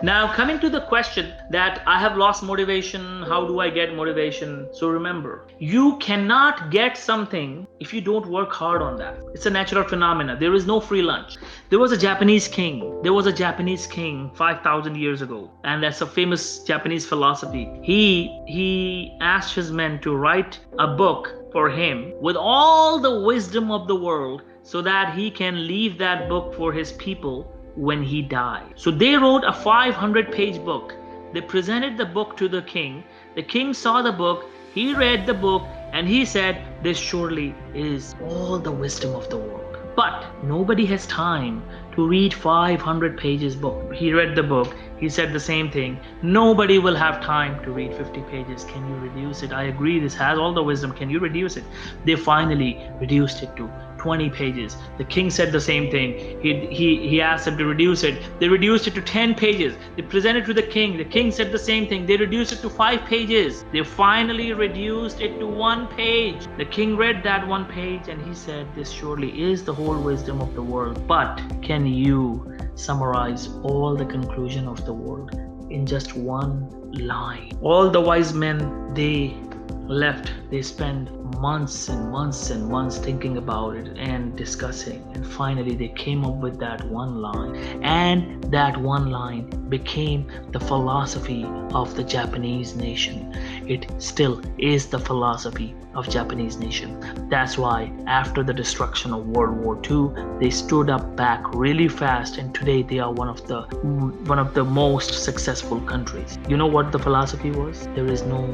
Now, coming to the question that I have lost motivation, how do I get motivation? So remember, you cannot get something if you don't work hard on that. It's a natural phenomena. There is no free lunch. There was a Japanese king. There was a Japanese king 5,000 years ago, and that's a famous Japanese philosophy. He asked his men to write a book for him with all the wisdom of the world so that he can leave that book for his people when he died. So they wrote a 500-page book. They presented the book to the king. The king saw the book, he read the book, and he said, "This surely is all the wisdom of the world." But nobody has time to read 500 pages book. He read the book. He said the same thing. Nobody will have time to read 50 pages. Can you reduce it? I agree, this has all the wisdom. Can you reduce it? They finally reduced it to 20 pages. The king said the same thing. He asked them to reduce it. They reduced it to 10 pages. They presented to the king. The king said the same thing. They reduced it to 5 pages. They finally reduced it to 1 page. The king read that 1 page and he said, "This surely is the whole wisdom of the world. But can you summarize all the conclusion of the world in just 1 line?" All the wise men, they left. They spent months and months and months thinking about it and discussing, and finally they came up with that 1 line, and that 1 line became the philosophy of the Japanese nation. It still is the philosophy of Japanese nation. That's why after the destruction of World War II, they stood up back really fast, and today they are one of the most successful countries. You know what the philosophy was? There is no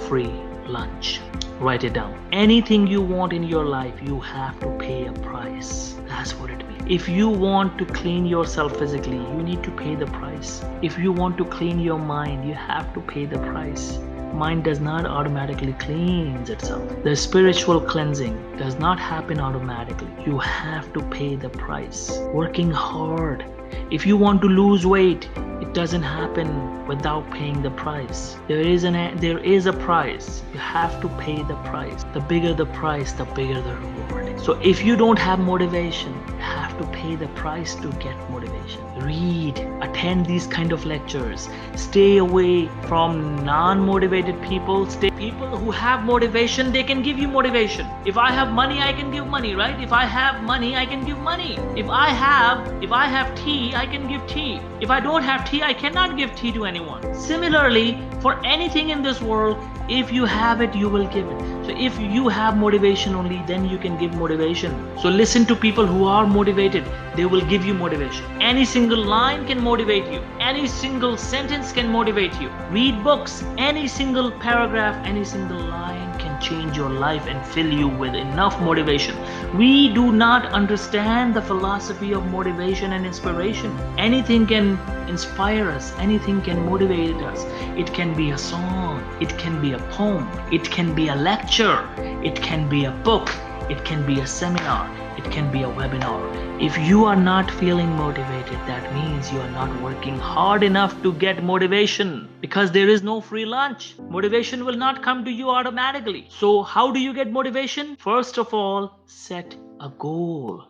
free lunch. Write it down. Anything you want in your life, you have to pay a price. That's what it means. If you want to clean yourself physically, you need to pay the price. If you want to clean your mind, you have to pay the price. Mind does not automatically cleanse itself. The spiritual cleansing does not happen automatically. You have to pay the price. Working hard. If you want to lose weight, it doesn't happen without paying the price. There is a price. You have to pay the price. The bigger the price, the bigger the reward. So if you don't have motivation, you have to pay the price to get motivation. Read, attend these kind of lectures. Stay away from non-motivated people. People who have motivation, they can give you motivation. If I have money, I can give money, right? If I have money, I can give money. If I have tea, I can give tea. If I don't have tea, I cannot give tea to anyone. Similarly, for anything in this world, if you have it, you will give it. So if you have motivation only, then you can give motivation. So listen to people who are motivated. They will give you motivation. Any single line can motivate you. Any single sentence can motivate you. Read books. Any single paragraph, any single line can change your life and fill you with enough motivation. We do not understand the philosophy of motivation and inspiration. Anything can inspire us. Anything can motivate us. It can be a song. It can be a poem. It can be a lecture. It can be a book. It can be a seminar. It can be a webinar. If you are not feeling motivated, that means you are not working hard enough to get motivation, because there is no free lunch. Motivation will not come to you automatically. So how do you get motivation? First of all, set a goal.